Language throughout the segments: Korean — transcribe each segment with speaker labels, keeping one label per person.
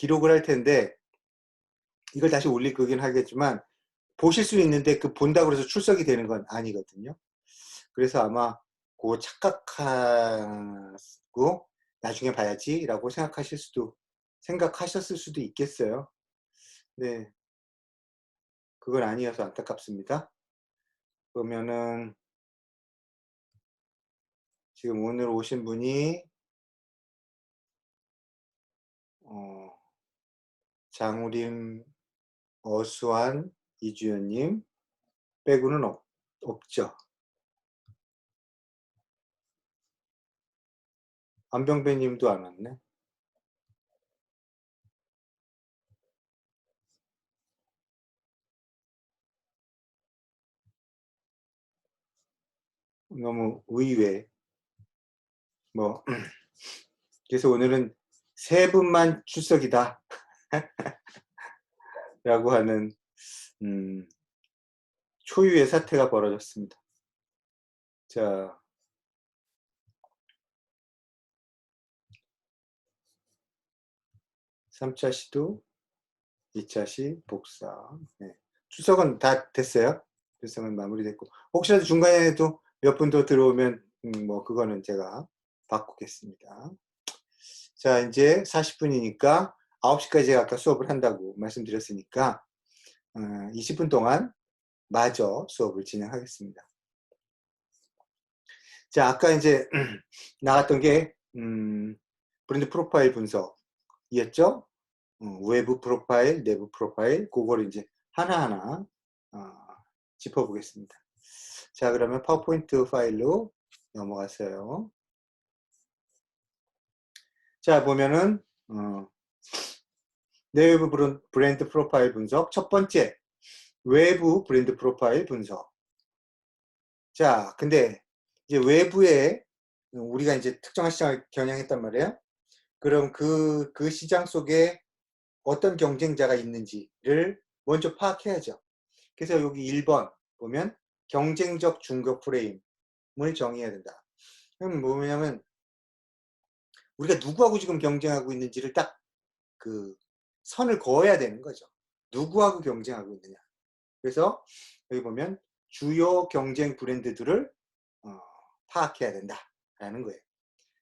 Speaker 1: 기록을 할 텐데 이걸 다시 올릴 거긴 하겠지만 보실 수 있는데 그 본다고 해서 출석이 되는 건 아니거든요. 그래서 아마 그 착각하고 '나중에 봐야지.'라고 생각하셨을 수도 있겠어요. 네. 그건 아니어서 안타깝습니다. 그러면은 지금 오늘 오신 분이 어 장우림, 어수환, 이주연 님 빼고는 없죠. 안병배 님도 안 왔네. 너무 의외. 뭐 그래서 오늘은 세 분만 출석이다 라고 하는 음 초유의 사태가 벌어졌습니다. 자, 3차 시도, 2차 시 복사. 네. 출석은 다 됐어요. 출석은 마무리됐고 혹시라도 중간에도 몇 분 더 들어오면 뭐 그거는 제가 바꾸겠습니다. 자, 인제 40 분이니까 9 시까지 아까 수업을 한다고 말씀드렸으니까 20분 동안 마저 수업을 진행하겠습니다. 자, 아까 인제 나왔던 게 브랜드 프로파일 분석이었죠. 외부 프로파일, 내부 프로파일 고거를 인제 하나하나 어 짚어보겠습니다. 자, 그러면 파워포인트 파일로 넘어가서요. 자, 보면은 내외부 브랜드 프로파일 분석 첫 번째, 외부 브랜드 프로파일 분석. 자, 근데 이제 외부에 우리가 이제 특정한 시장을 겨냥했단 말이에요. 그럼 그 시장 속에 어떤 경쟁자가 있는지를 먼저 파악해야죠. 그래서 여기 1번 보면 경쟁적 중격 프레임을 정의해야 된다. 그럼 뭐냐면 우리가 누구하고 지금 경쟁하고 있는지를 딱 그 선을 그어야 되는 거죠. 누구하고 경쟁하고 있느냐. 그래서 여기 보면 주요 경쟁 브랜드들을 어 파악해야 된다라는 거예요.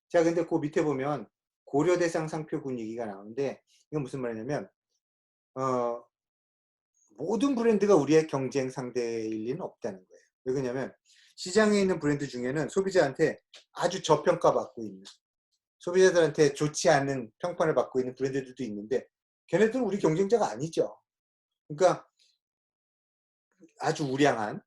Speaker 1: 자, 근데 그 밑에 보면 고려 대상 상표 분위기가 나오는데 이건 무슨 말이냐면 어 모든 브랜드가 우리의 경쟁 상대일 리는 없다는 거예요. 왜 그러냐면 시장에 있는 브랜드 중에는 소비자한테 아주 저평가받고 있는, 소비자들한테 좋지 않은 평판을 받고 있는 브랜드들도 있는데 걔네들은 우리 경쟁자가 아니죠. 그러니까 아주 우량한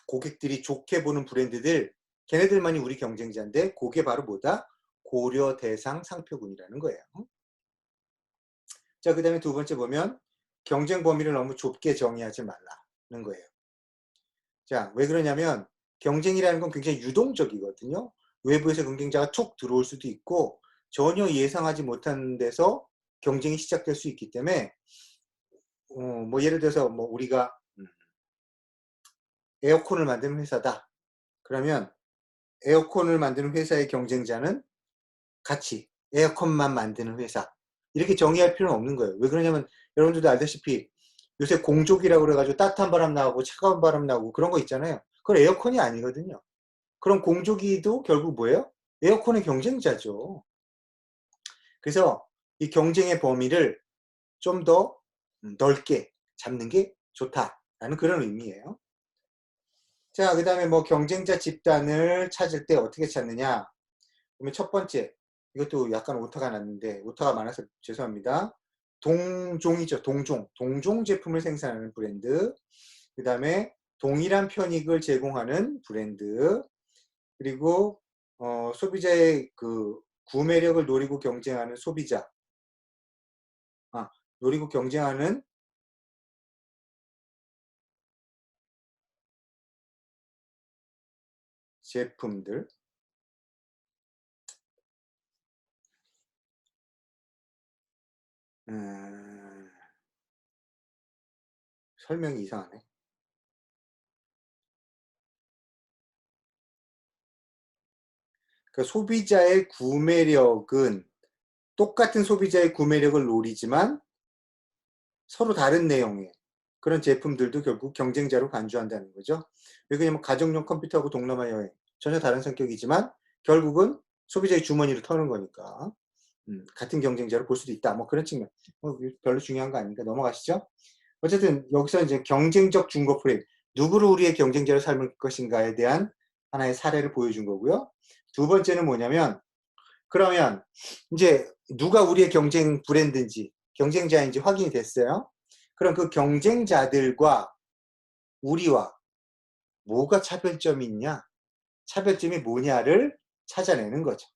Speaker 1: 고객들이 좋게 보는 브랜드들, 걔네들만이 우리 경쟁자인데 그게 바로 뭐다? 고려 대상 상표군이라는 거예요. 자, 그 다음에 두 번째 보면 경쟁 범위를 너무 좁게 정의하지 말라는 거예요. 자, 왜 그러냐면 경쟁이라는 건 굉장히 유동적이거든요. 외부에서 경쟁자가 툭 들어올 수도 있고 전혀 예상하지 못한 데서 경쟁이 시작될 수 있기 때문에 뭐 예를 들어서 뭐 우리가 에어컨을 만드는 회사다. 그러면 에어컨을 만드는 회사의 경쟁자는 같이 에어컨만 만드는 회사, 이렇게 정의할 필요는 없는 거예요. 왜 그러냐면 여러분들도 알다시피 요새 공조기라고 그래가지고 따뜻한 바람 나오고 차가운 바람 나오고 그런 거 있잖아요. 그건 에어컨이 아니거든요. 그럼 공조기도 결국 뭐예요? 에어컨의 경쟁자죠. 그래서 이 경쟁의 범위를 좀 더 넓게 잡는 게 좋다라는 그런 의미예요. 자, 그 다음에 뭐 경쟁자 집단을 찾을 때 어떻게 찾느냐. 그러면 첫 번째, 이것도 약간 오타가 났는데 오타가 많아서 죄송합니다. 동종이죠. 동종 제품을 생산하는 브랜드, 그 다음에 동일한 편익을 제공하는 브랜드, 그리고 소비자의 그 구매력을 노리고 경쟁하는 소비자, 노리고 경쟁하는 제품들. 설명이 이상하네. 그러니까 소비자의 구매력은 똑같은 소비자의 구매력을 노리지만 서로 다른 내용의 그런 제품들도 결국 경쟁자로 간주한다는 거죠. 왜 그러냐면 가정용 컴퓨터하고 동남아 여행 전혀 다른 성격이지만 결국은 소비자의 주머니를 터는 거니까 같은 경쟁자로 볼 수도 있다. 뭐 그런 측면. 별로 중요한 거 아니니까 넘어가시죠. 어쨌든 여기서 이제 경쟁적 중고 프레임, 누구를 우리의 경쟁자로 삼을 것인가에 대한 하나의 사례를 보여준 거고요. 두 번째는 뭐냐면 그러면 이제 누가 우리의 경쟁 브랜드인지 경쟁자인지 확인이 됐어요. 그럼 그 경쟁자들과 우리와 뭐가 차별점이 있냐? 차별점이 뭐냐를 찾아내는 거죠.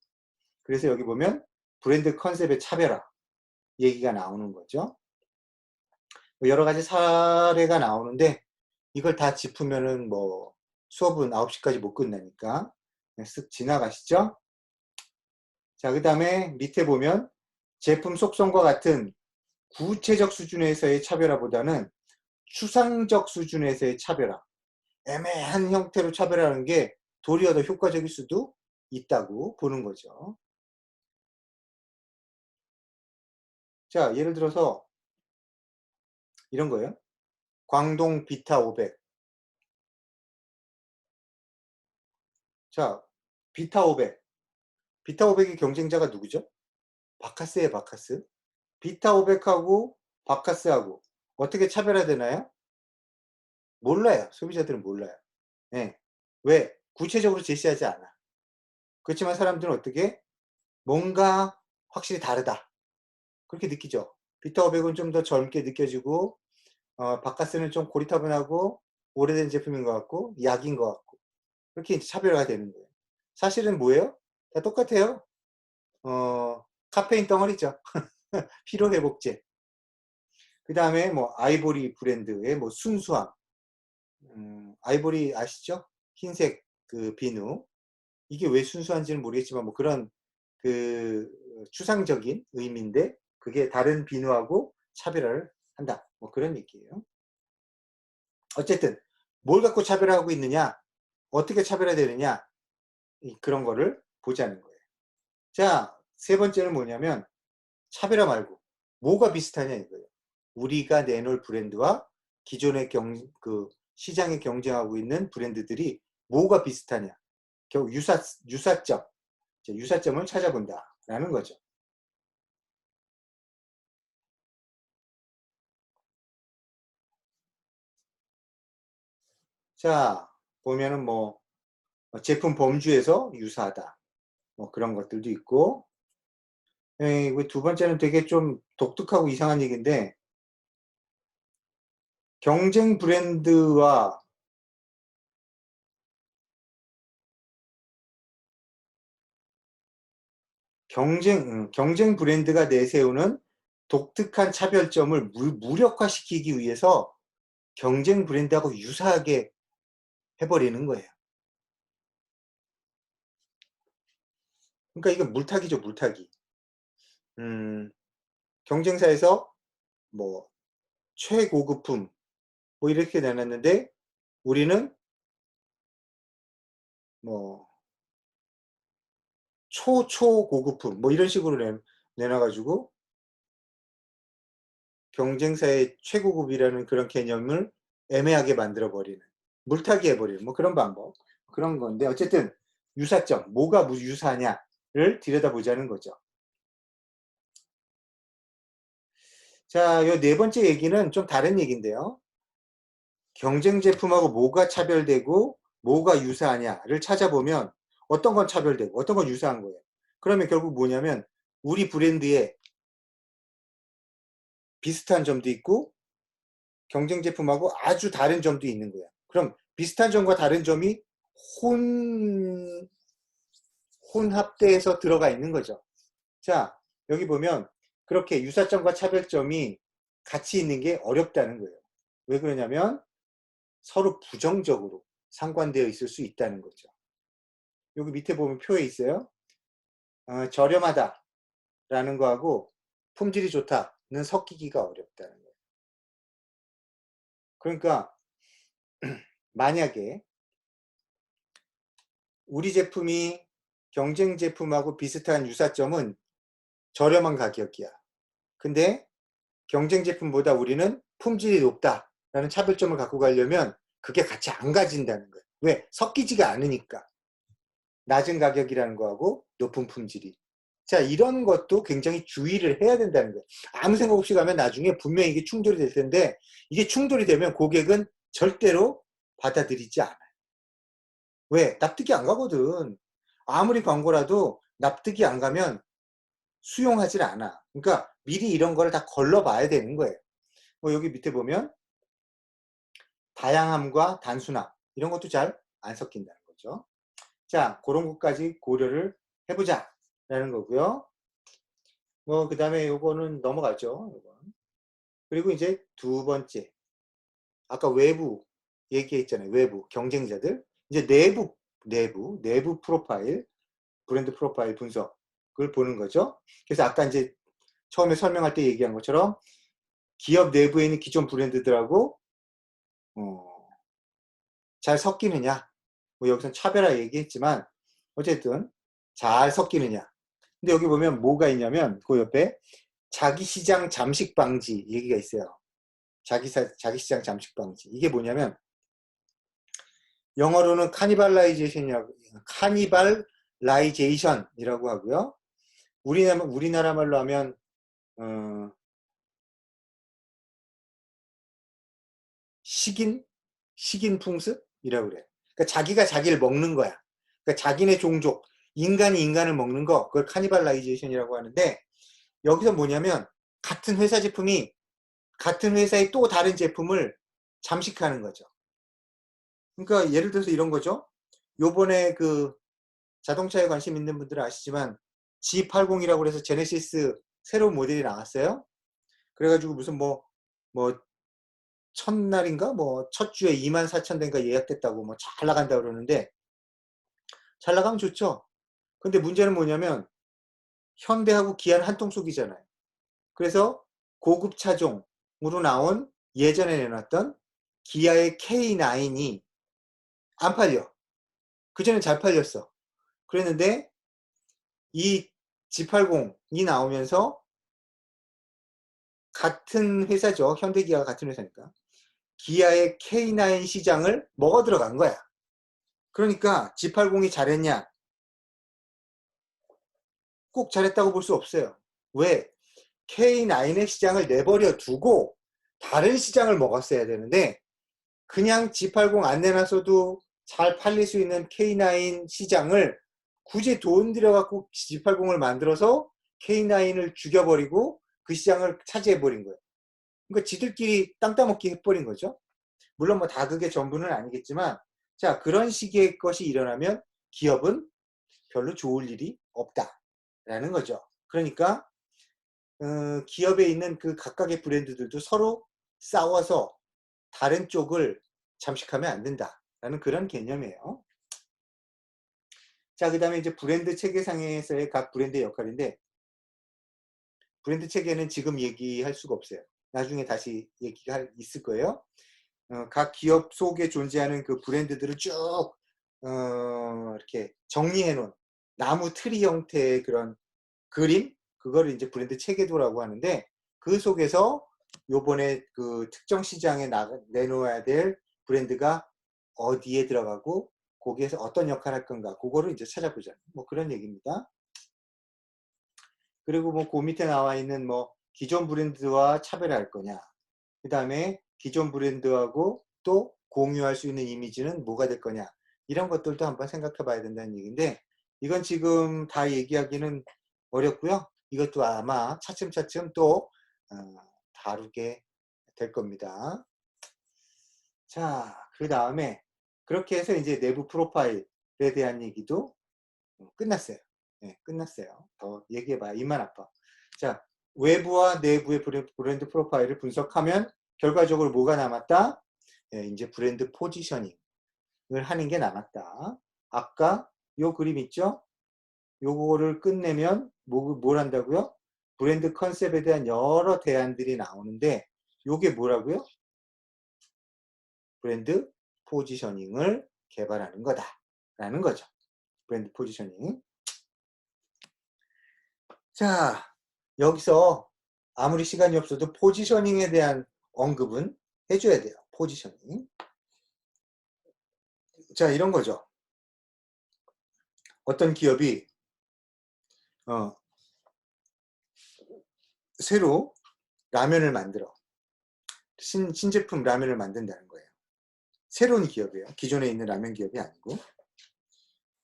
Speaker 1: 그래서 여기 보면 브랜드 컨셉의 차별화 얘기가 나오는 거죠. 여러 가지 사례가 나오는데 이걸 다 짚으면은 뭐 수업은 9시까지 못 끝나니까 쓱 지나가시죠. 자, 그 다음에 밑에 보면 제품 속성과 같은 구체적 수준에서의 차별화보다는 추상적 수준에서의 차별화, 애매한 형태로 차별화하는 게 도리어 더 효과적일 수도 있다고 보는 거죠. 자, 예를 들어서 이런 거예요. 광동 비타 500. 자, 비타 500. 비타 500의 경쟁자가 누구죠? 바카스예요, 바카스. 비타 500하고 바카스하고 어떻게 차별화되나요? 몰라요. 소비자들은 몰라요. 네. 왜? 구체적으로 제시하지 않아. 그렇지만 사람들은 어떻게? 뭔가 확실히 다르다. 그렇게 느끼죠. 비타 500은 좀 더 젊게 느껴지고 바카스는 좀 고리타분하고 오래된 제품인 것 같고 약인 것 같고 그렇게 이제 차별화가 되는 거예요. 사실은 뭐예요? 다 똑같아요. 카페인 덩어리죠. 피로회복제. 그 다음에 뭐 아이보리 브랜드의 뭐 순수함. 아이보리 아시죠? 흰색 그 비누. 이게 왜 순수한지는 모르겠지만 뭐 그런 그 추상적인 의미인데 그게 다른 비누하고 차별화를 한다. 뭐 그런 얘기예요. 어쨌든 뭘 갖고 차별화하고 있느냐, 어떻게 차별화되느냐 그런 거를 보자는 거예요. 자, 세 번째는 뭐냐면 차별화 말고 뭐가 비슷하냐 이거예요. 우리가 내놓을 브랜드와 기존의 그 시장에 경쟁하고 있는 브랜드들이 뭐가 비슷하냐. 결국 유사점, 유사점을 찾아본다라는 거죠. 자, 보면은 뭐 제품 범주에서 유사하다. 뭐 그런 것들도 있고, 두 번째는 되게 좀 독특하고 이상한 얘기인데, 경쟁 브랜드와 경쟁 브랜드가 내세우는 독특한 차별점을 무력화시키기 위해서 경쟁 브랜드하고 유사하게 해버리는 거예요. 그러니까 이게 물타기죠, 물타기. 경쟁사에서 뭐 최고급품 뭐 이렇게 내놨는데 우리는 뭐 초초고급품 뭐 이런 식으로 내놔가지고 경쟁사의 최고급이라는 그런 개념을 애매하게 만들어버리는 물타기 해버리는 뭐 그런 방법 그런 건데 어쨌든 유사점 뭐가 유사하냐를 들여다보자는 거죠. 자, 요 네 번째 얘기는 좀 다른 얘기인데요. 경쟁 제품하고 뭐가 차별되고 뭐가 유사하냐를 찾아보면 어떤 건 차별되고 어떤 건 유사한 거예요. 그러면 결국 뭐냐면 우리 브랜드에 비슷한 점도 있고 경쟁 제품하고 아주 다른 점도 있는 거야. 그럼 비슷한 점과 다른 점이 혼합돼서 들어가 있는 거죠. 자, 여기 보면 그렇게 유사점과 차별점이 같이 있는 게 어렵다는 거예요. 왜 그러냐면 서로 부정적으로 상관되어 있을 수 있다는 거죠. 여기 밑에 보면 표에 있어요. 저렴하다라는 거하고 품질이 좋다는 섞이기가 어렵다는 거예요. 그러니까 만약에 우리 제품이 경쟁 제품하고 비슷한 유사점은 저렴한 가격이야. 근데 경쟁 제품보다 우리는 품질이 높다라는 차별점을 갖고 가려면 그게 같이 안 가진다는 거예요. 왜? 섞이지가 않으니까. 낮은 가격이라는 거하고 높은 품질이. 자, 이런 것도 굉장히 주의를 해야 된다는 거예요. 아무 생각 없이 가면 나중에 분명히 이게 충돌이 될 텐데, 이게 충돌이 되면 고객은 절대로 받아들이지 않아요. 왜? 납득이 안 가거든. 아무리 광고라도 납득이 안 가면 수용하질 않아. 그러니까 미리 이런 거를 다 걸러봐야 되는 거예요. 뭐 여기 밑에 보면 다양함과 단순함 이런 것도 잘 안 섞인다는 거죠. 자, 그런 것까지 고려를 해보자 라는 거고요. 뭐 그 다음에 요거는 넘어가죠. 요건. 그리고 이제 두 번째, 아까 외부 얘기했잖아요. 외부 경쟁자들. 이제 내부 프로파일, 브랜드 프로파일 분석을 보는 거죠. 그래서 아까 이제 처음에 설명할 때 얘기한 것처럼 기업 내부에 있는 기존 브랜드들하고 잘 섞이느냐, 뭐 여기서 차별화 얘기했지만 어쨌든 잘 섞이느냐. 근데 여기 보면 뭐가 있냐면 그 옆에 자기시장 잠식 방지 얘기가 있어요. 자기시장 잠식 방지. 이게 뭐냐면 영어로는 카니발라이제이션이라고 하고요. 우리나라 말로 하면 식인풍습이라고 그래. 그러니까 자기가 자기를 먹는 거야. 그러니까 자기네 종족, 인간이 인간을 먹는 거, 그걸 카니발라이제이션이라고 하는데 여기서 뭐냐면 같은 회사 제품이 같은 회사의 또 다른 제품을 잠식하는 거죠. 그러니까 예를 들어서 이런 거죠. 요번에 그 자동차에 관심 있는 분들은 아시지만 G80이라고 해서 제네시스 새로운 모델이 나왔어요. 그래가지고 무슨 뭐 첫날인가 뭐 첫 주에 24,000대인가 예약됐다고 뭐 잘 나간다 그러는데 잘 나가면 좋죠. 근데 문제는 뭐냐면 현대하고 기아는 한통속이잖아요. 그래서 고급 차종으로 나온 예전에 내놨던 기아의 K9이 안 팔려. 그전엔 잘 팔렸어. 그랬는데 이 G80이 나오면서 같은 회사죠. 현대기아가 같은 회사니까. 기아의 K9 시장을 먹어 들어간 거야. 그러니까 G80이 잘했냐? 꼭 잘했다고 볼 수 없어요. 왜? K9의 시장을 내버려 두고 다른 시장을 먹었어야 되는데 그냥 G80 안 내놨어도 잘 팔릴 수 있는 K9 시장을 굳이 돈 들여갖고 G80을 만들어서 K9을 죽여버리고 그 시장을 차지해버린 거예요. 그러니까 지들끼리 땅 따먹기 해버린 거죠. 물론 뭐 다 그게 전부는 아니겠지만 자, 그런 식의 것이 일어나면 기업은 별로 좋을 일이 없다라는 거죠. 그러니까 기업에 있는 그 각각의 브랜드들도 서로 싸워서 다른 쪽을 잠식하면 안 된다라는 그런 개념이에요. 자, 그 다음에 이제 브랜드 체계상에서의 각 브랜드의 역할인데 브랜드 체계는 지금 얘기할 수가 없어요. 나중에 다시 얘기가 있을 거예요. 각 기업 속에 존재하는 그 브랜드들을 쭉 이렇게 정리해 놓은 나무 트리 형태의 그런 그림, 그거를 이제 브랜드 체계도라고 하는데 그 속에서 요번에 그 특정 시장에 내놓아야 될 브랜드가 어디에 들어가고 거기에서 어떤 역할을 할 건가 그거를 이제 찾아보자. 뭐 그런 얘기입니다. 그리고 뭐 그 밑에 나와 있는 뭐 기존 브랜드와 차별할 거냐, 그 다음에 기존 브랜드하고 또 공유할 수 있는 이미지는 뭐가 될 거냐, 이런 것들도 한번 생각해 봐야 된다는 얘기인데 이건 지금 다 얘기하기는 어렵고요. 이것도 아마 차츰차츰 또 다루게 될 겁니다. 자, 그 다음에 그렇게 해서 이제 내부 프로파일에 대한 얘기도 끝났어요. 네, 끝났어요. 더 얘기해봐야 입만 아파. 자, 외부와 내부의 브랜드 프로파일을 분석하면 결과적으로 뭐가 남았다? 네, 이제 브랜드 포지셔닝을 하는 게 남았다. 아까 요 그림 있죠? 요거를 끝내면 뭘 한다고요? 브랜드 컨셉에 대한 여러 대안들이 나오는데 요게 뭐라고요? 브랜드 포지셔닝을 개발하는 거다 라는 거죠. 브랜드 포지셔닝. 자, 여기서 아무리 시간이 없어도 포지셔닝에 대한 언급은 해줘야 돼요. 포지셔닝. 자, 이런 거죠. 어떤 기업이 새로 라면을 만들어. 신제품 라면을 만든다는 거예요. 새로운 기업이에요. 기존에 있는 라면 기업이 아니고.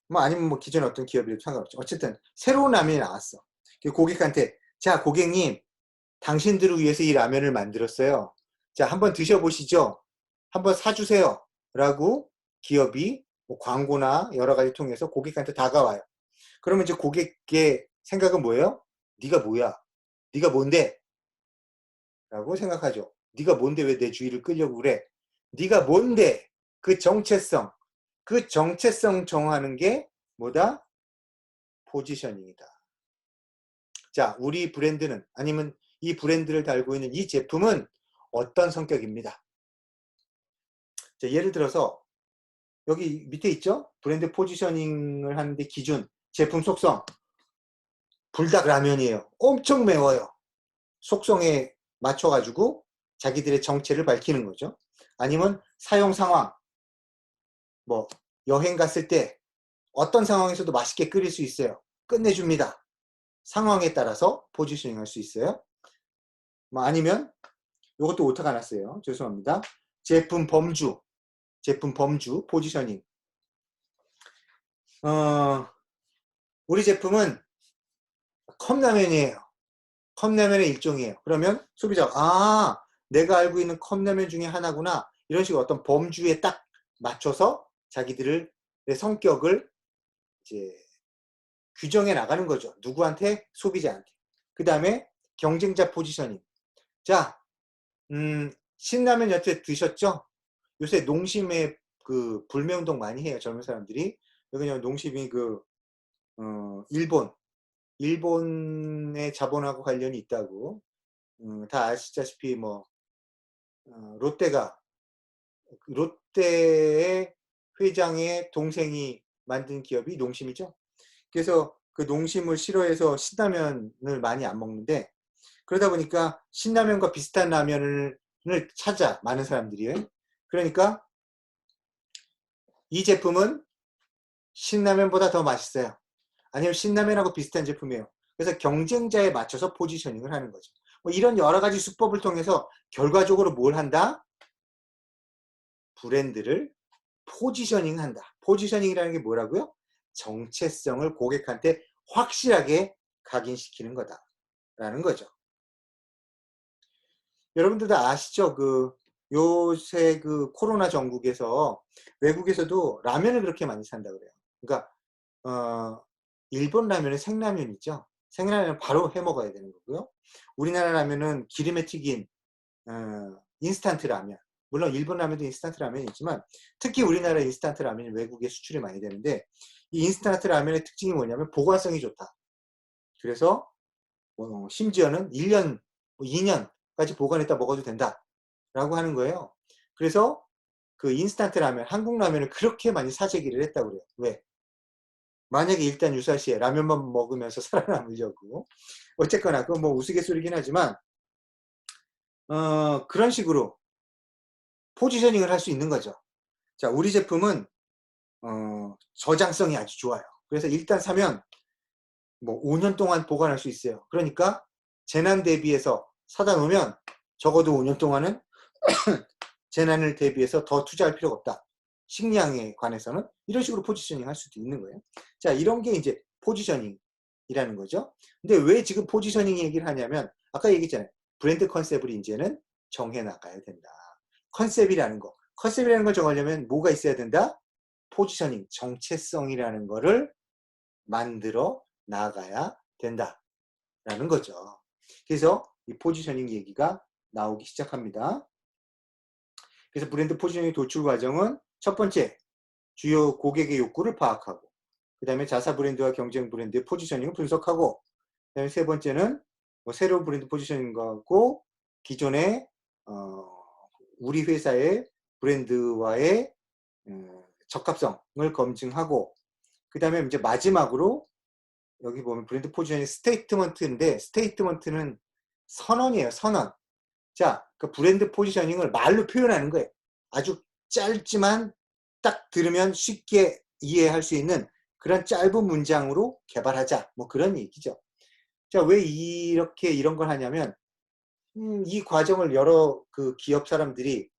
Speaker 1: 뭐 아니면 뭐 기존에 어떤 기업이라도 상관없죠. 어쨌든 새로운 라면이 나왔어. 고객한테 자, 고객님, 당신들을 위해서 이 라면을 만들었어요. 자, 한번 드셔보시죠. 한번 사주세요. 라고 기업이 뭐 광고나 여러 가지 통해서 고객한테 다가와요. 그러면 이제 고객의 생각은 뭐예요? 네가 뭐야? 네가 뭔데? 라고 생각하죠. 네가 뭔데 왜 내 주의를 끌려고 그래? 네가 뭔데? 그 정체성 정하는 게 뭐다? 포지셔닝이다. 자, 우리 브랜드는 아니면 이 브랜드를 달고 있는 이 제품은 어떤 성격입니다. 자, 예를 들어서 여기 밑에 있죠? 브랜드 포지셔닝을 하는데 기준, 제품 속성, 불닭 라면이에요. 엄청 매워요. 속성에 맞춰가지고 자기들의 정체를 밝히는 거죠. 아니면 사용 상황, 뭐 여행 갔을 때 어떤 상황에서도 맛있게 끓일 수 있어요. 끝내줍니다. 상황에 따라서 포지셔닝 할 수 있어요. 뭐 아니면 이것도 오타가 났어요. 죄송합니다. 제품 범주, 포지셔닝. 우리 제품은 컵라면이에요. 컵라면의 일종이에요. 그러면 소비자가 내가 알고 있는 컵라면 중에 하나구나. 이런 식으로 어떤 범주에 딱 맞춰서 자기들의 성격을 이제 규정해 나가는 거죠. 누구한테? 소비자한테. 그 다음에 경쟁자 포지셔닝. 자, 신라면 여태 드셨죠? 요새 농심에 그 불매운동 많이 해요. 젊은 사람들이. 왜냐면 농심이 일본의 자본하고 관련이 있다고. 다 아시다시피 롯데의 회장의 동생이 만든 기업이 농심이죠. 그래서 그 농심을 싫어해서 신라면을 많이 안 먹는데, 그러다 보니까 신라면과 비슷한 라면을 찾아, 많은 사람들이. 그러니까 이 제품은 신라면보다 더 맛있어요. 아니면 신라면하고 비슷한 제품이에요. 그래서 경쟁자에 맞춰서 포지셔닝을 하는 거죠. 뭐 이런 여러 가지 수법을 통해서 결과적으로 뭘 한다? 브랜드를 포지셔닝 한다. 포지셔닝이라는 게 뭐라고요? 정체성을 고객한테 확실하게 각인시키는 거다라는 거죠. 여러분들 다 아시죠? 요새 코로나 전국에서 외국에서도 라면을 그렇게 많이 산다 그래요. 그러니까 일본 라면은 생라면이죠. 생라면은 바로 해 먹어야 되는 거고요. 우리나라 라면은 기름에 튀긴 인스턴트 라면. 물론 일본 라면도 인스턴트 라면이 있지만 특히 우리나라 인스턴트 라면이 외국에 수출이 많이 되는데, 이 인스턴트 라면의 특징이 뭐냐면 보관성이 좋다. 그래서 심지어는 1년, 2년까지 보관했다 먹어도 된다라고 하는 거예요. 그래서 그 인스턴트 라면, 한국 라면을 그렇게 많이 사재기를 했다고 그래요. 왜? 만약에 일단 유사시에 라면만 먹으면서 살아남으려고. 어쨌거나 그건 뭐 우스갯소리긴 하지만 그런 식으로 포지셔닝을 할 수 있는 거죠. 자, 우리 제품은 저장성이 아주 좋아요. 그래서 일단 사면 뭐 5년 동안 보관할 수 있어요. 그러니까 재난 대비해서 사다 놓으면 적어도 5년 동안은 재난을 대비해서 더 투자할 필요가 없다. 식량에 관해서는 이런 식으로 포지셔닝 할 수도 있는 거예요. 자, 이런 게 이제 포지셔닝이라는 거죠. 근데 왜 지금 포지셔닝 얘기를 하냐면 아까 얘기했잖아요. 브랜드 컨셉을 이제는 정해 나가야 된다. 컨셉이라는 걸 정하려면 뭐가 있어야 된다? 포지셔닝, 정체성이라는 거를 만들어 나가야 된다라는 거죠. 그래서 이 포지셔닝 얘기가 나오기 시작합니다. 그래서 브랜드 포지셔닝 도출 과정은 첫 번째, 주요 고객의 욕구를 파악하고, 그 다음에 자사 브랜드와 경쟁 브랜드의 포지셔닝을 분석하고, 그 다음에 세 번째는 새로운 브랜드 포지셔닝하고 기존의 우리 회사의 브랜드와의 적합성을 검증하고, 그 다음에 이제 마지막으로 여기 보면 브랜드 포지셔닝 스테이트먼트인데 스테이트먼트는 선언이에요. 선언. 자, 그 브랜드 포지셔닝을 말로 표현하는 거예요. 아주 짧지만 딱 들으면 쉽게 이해할 수 있는 그런 짧은 문장으로 개발하자. 뭐 그런 얘기죠. 자, 왜 이렇게 이런 걸 하냐면 이 과정을 여러 그 기업 사람들이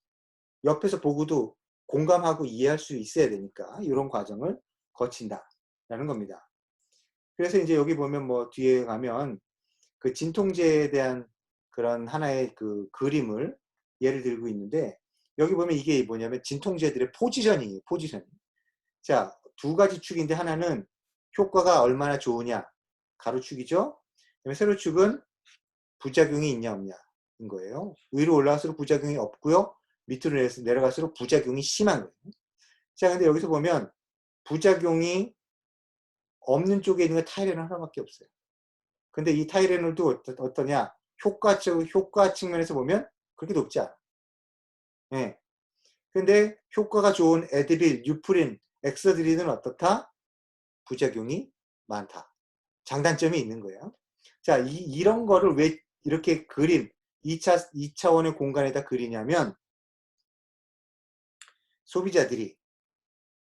Speaker 1: 옆에서 보고도 공감하고 이해할 수 있어야 되니까 이런 과정을 거친다라는 겁니다. 그래서 이제 여기 보면 뭐 뒤에 가면 그 진통제에 대한 그런 하나의 그 그림을 예를 들고 있는데 여기 보면 이게 뭐냐면 진통제들의 포지셔닝이에요. 포지셔닝. 자, 두 가지 축인데 하나는 효과가 얼마나 좋으냐 가로축이죠. 그다음에 세로축은 부작용이 있냐 없냐인 거예요. 위로 올라갈수록 부작용이 없고요. 밑으로 내려갈수록 부작용이 심한 거예요. 자, 근데 여기서 보면 부작용이 없는 쪽에 있는 건 타이레놀 하나밖에 없어요. 근데 이 타이레놀도 어떠냐? 효과 측면에서 보면 그렇게 높지 않아. 예. 근데 효과가 좋은 에드빌, 유프린, 엑서드린은 어떻다? 부작용이 많다. 장단점이 있는 거예요. 자, 이런 거를 왜 이렇게 그림, 2차원의 공간에다 그리냐면 소비자들이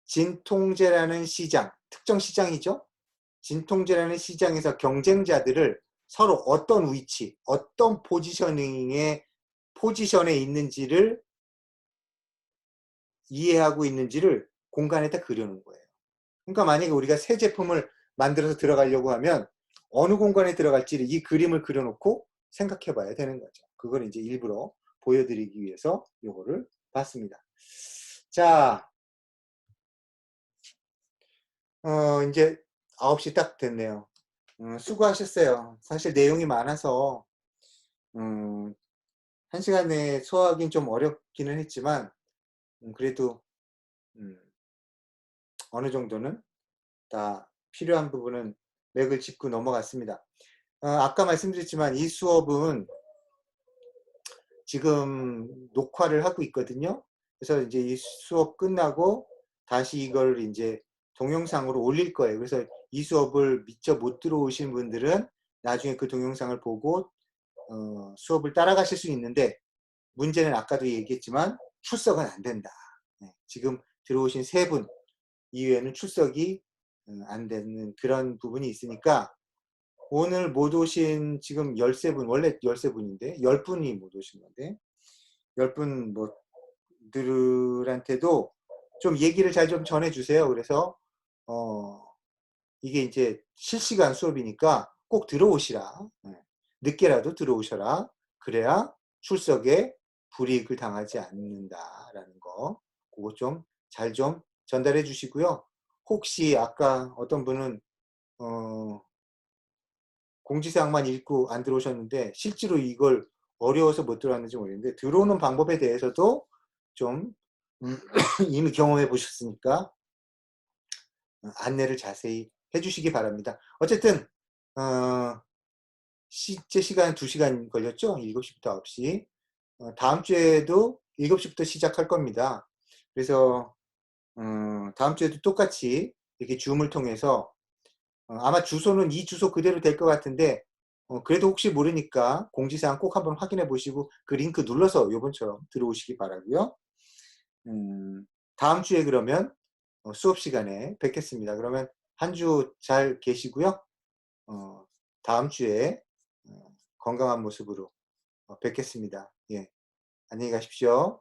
Speaker 1: 진통제라는 시장, 특정 시장이죠? 진통제라는 시장에서 경쟁자들을 서로 어떤 위치, 어떤 포지션에 있는지를 이해하고 있는지를 공간에다 그려놓은 거예요. 그러니까 만약에 우리가 새 제품을 만들어서 들어가려고 하면 어느 공간에 들어갈지를 이 그림을 그려놓고 생각해 봐야 되는 거죠. 그걸 이제 일부러 보여드리기 위해서 요거를 봤습니다. 자, 이제 9시 딱 됐네요. 수고하셨어요. 사실 내용이 많아서 1시간 내에 소화하기는 좀 어렵기는 했지만 그래도 어느 정도는 다 필요한 부분은 맥을 짚고 넘어갔습니다. 아까 말씀드렸지만 이 수업은 지금 녹화를 하고 있거든요. 그래서 이제 이 수업 끝나고 다시 이걸 이제 동영상으로 올릴 거예요. 그래서 이 수업을 미처 못 들어오신 분들은 나중에 그 동영상을 보고 수업을 따라가실 수 있는데 문제는 아까도 얘기했지만 출석은 안 된다. 네, 지금 들어오신 3분 이외에는 출석이 안 되는 그런 부분이 있으니까 오늘 못 오신 지금 13분, 원래 13분인데 10분이 못 오신 건데 10분 뭐들한테도 좀 얘기를 잘 좀 전해주세요. 그래서 이게 이제 실시간 수업이니까 꼭 들어오시라. 늦게라도 들어오셔라. 그래야 출석에 불이익을 당하지 않는다라는 거. 그거 좀 잘 좀 전달해 주시고요. 혹시 아까 어떤 분은 공지사항만 읽고 안 들어오셨는데 실제로 이걸 어려워서 못 들어왔는지 모르겠는데 들어오는 방법에 대해서도 좀 이미 경험해 보셨으니까 안내를 자세히 해주시기 바랍니다. 어쨌든 실제 시간 2시간 걸렸죠? 7시부터 9시. 다음 주에도 7시부터 시작할 겁니다. 그래서 다음 주에도 똑같이 이렇게 줌을 통해서 아마 주소는 이 주소 그대로 될 것 같은데 그래도 혹시 모르니까 공지사항 꼭 한번 확인해 보시고 그 링크 눌러서 요번처럼 들어오시기 바라고요. 다음 주에 그러면 수업 시간에 뵙겠습니다. 그러면 한 주 잘 계시고요. 다음 주에 건강한 모습으로 뵙겠습니다. 예, 안녕히 가십시오.